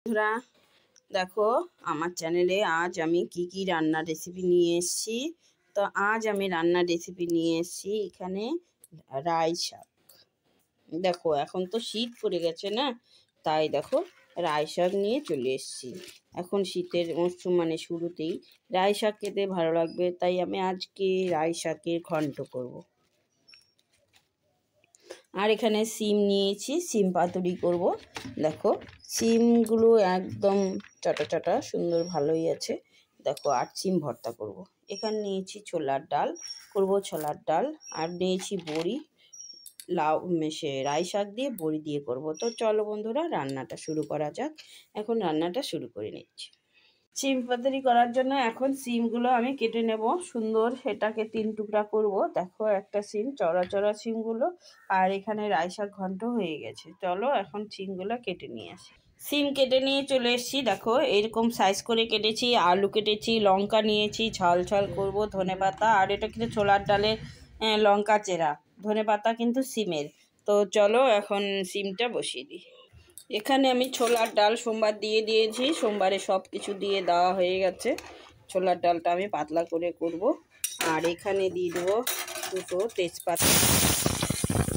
বন্ধুরা দেখো আমার চ্যানেলে আজ আমি কি রান্নার রেসিপি নিয়ে এসেছি। তো আজ আমি রান্নার রেসিপি নিয়ে এসেছি এখানে রাই শাক। দেখো এখন তো শীত পড়ে গেছে না, তাই দেখো রাই শাক নিয়ে চলে এসেছি। এখন শীতের মরশুম মানে শুরুতেই রাই শাক খেতে ভালো লাগবে, তাই আমি আজকে রাই শাকের ঘন্ট করব। আর এখানে সিম নিয়েছি, সিম পাতুরি করব। দেখো সিমগুলো একদম চাটা চাটা সুন্দর ভালোই আছে। দেখো আর সিম ভর্তা করব। এখানে নিয়েছি ছোলার ডাল, করব ছোলার ডাল। আর নিয়েছি বড়ি, লাউ রাই শাক দিয়ে বড়ি দিয়ে করব। তো চলো বন্ধুরা রান্নাটা শুরু করা যাক। এখন রান্নাটা শুরু করে নিচ্ছি। সিম পাতুরি করার জন্য এখন সিমগুলো আমি কেটে নেব সুন্দর, এটাকে 3 টুকরা করব। দেখো একটা সিম, চড়া চড়া সিমগুলো। আর এখানে রাই শাক ঘন্ট হয়ে গেছে। চলো এখন সিমগুলো কেটে নিয়ে আসি। সিম কেটে নিয়ে চলে এসেছি। দেখো এরকম সাইজ করে কেটেছি, আলু কেটেছি, লঙ্কা নিয়েছি, ঝাল ঝাল করব, ধনেপাতা। আর এটা কিন্তু ছোলার ডালের লঙ্কা চেরা, ধনেপাতা কিন্তু সিমের। তো চলো এখন সিমটা বসিয়ে দিই। এখানে আমি ছোলার ডাল সোমবার দিয়ে দিয়েছি, সোমবারে সব কিছু দিয়ে দেওয়া হয়ে গেছে। ছোলার ডালটা আমি পাতলা করে করব। আর এখানে দিয়ে দেবো 2টো তেজপাতা,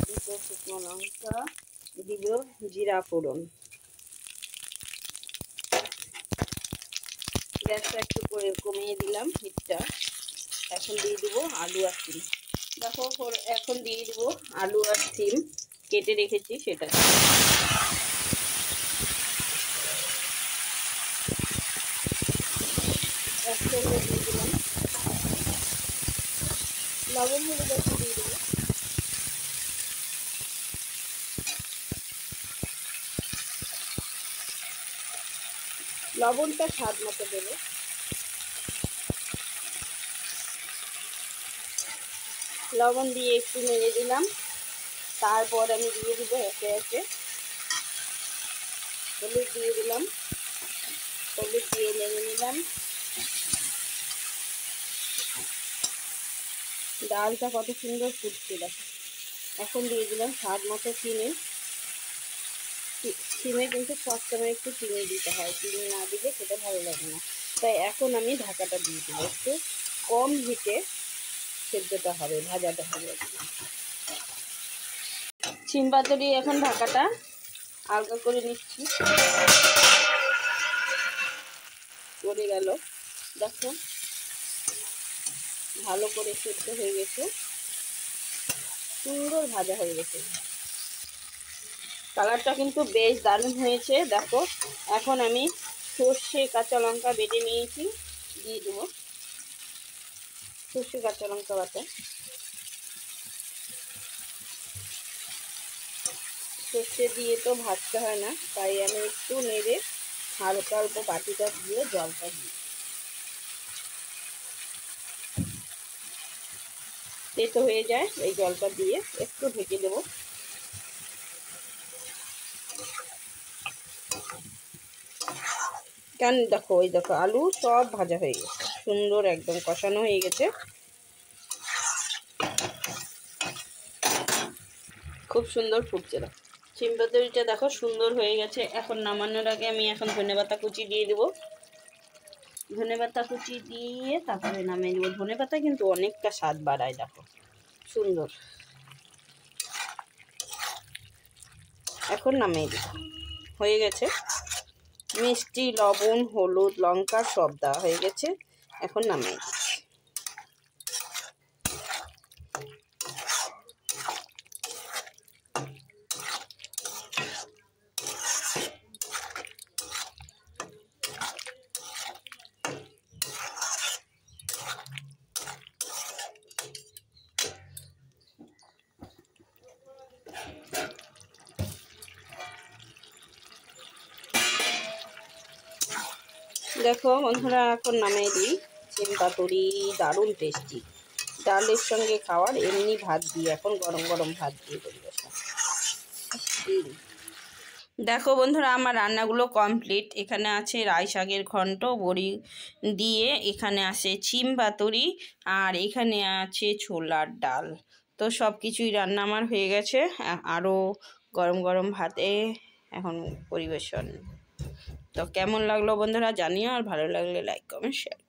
2টো শুকনো লঙ্কা, দিব জিরা ফোড়ন। গ্যাসটা একটু করে কমিয়ে দিলাম হিটটা। এখন দিয়ে দেবো আলু আর সিম। দেখো এখন দিয়ে দেবো আলু আর সিম কেটে রেখেছি সেটা। একসঙ্গে দিয়ে দিলাম লবণ, হলুদ একটু দিয়ে দেবো। লবণটা স্বাদ মতো দেবো। লবণ দিয়ে একটু নেড়ে দিলাম। তারপর আমি দিয়ে দিব একে একে হলুদ দিয়ে দিলাম। হলুদ দিয়ে নেড়ে নিলাম। ডালটা কত সুন্দর ফুটছে দেখো। এখন দিয়ে দিলাম স্বাদ মতো চিনি। সিমে কিন্তু সবসময় একটু চিনি দিতে হয়, চিনি না দিলে খেতে ভালো লাগে না। তাই এখন আমি ঢাকাটা দিয়ে দেবো, একটু কম হিটে সেদ্ধটা হবে, ভাজাটা হবে। সিম পাতুরি এখন ঢাকাটা আলগা করে নিচ্ছি। পড়ে গেল, দেখো ভালো করে সেদ্ধ হয়ে গেছে, সুন্দর ভাজা হয়ে গেছে। কালারটা কিন্তু বেশ দারুণ হয়েছে। দেখো এখন আমি সর্ষে কাঁচা লঙ্কা বেটে নিয়েছি, দিয়ে দেবো সর্ষে কাঁচা লঙ্কা বাটা। সর্ষে দিয়ে তো ভাজতে হয় না, তাই আমি একটু নেড়ে হালকা অল্প বাটিটা দিয়ে জলটা দিই। তেতো হয়ে যায়, এই জলটা দিয়ে একটু ঢেকে দেবো। কেন দেখো ওই দেখো আলু সব ভাজা হয়ে গেছে, সুন্দর একদম কষানো হয়ে গেছে, খুব সুন্দর ফুটছে। দেখো সিম পাতুরিটা দেখো সুন্দর হয়ে গেছে। এখন নামানোর আগে আমি এখন ধনেপাতা কুচি দিয়ে দেবো। ধনেপাতা কুচি দিয়ে তারপরে নামিয়ে দেবো। ধনেপাতা কিন্তু অনেকটা স্বাদ বাড়ায়। দেখো সুন্দর। এখন নামিয়ে দেবো, হয়ে গেছে। মিষ্টি, লবণ, হলুদ, লঙ্কা সব দেওয়া হয়ে গেছে। এখন নামিয়ে দিচ্ছি। দেখো বন্ধুরা এখন নামিয়ে দিই। সিম পাতুরি দারুণ টেস্টি, ডালের সঙ্গে খাওয়ার, এমনি ভাত দিয়ে, এখন গরম গরম ভাত দিয়ে পরিবেশন। দেখো বন্ধুরা আমার রান্নাগুলো কমপ্লিট। এখানে আছে রাই শাকের ঘন্ট বড়ি দিয়ে, এখানে আছে সিম পাতুরি, আর এখানে আছে ছোলার ডাল। তো সব কিছুই রান্না আমার হয়ে গেছে। আরও গরম গরম ভাতে এখন পরিবেশন। তো কেমন লাগলো বন্ধুরা জানিও, আর ভালো লাগলে লাইক কমেন্ট শেয়ার।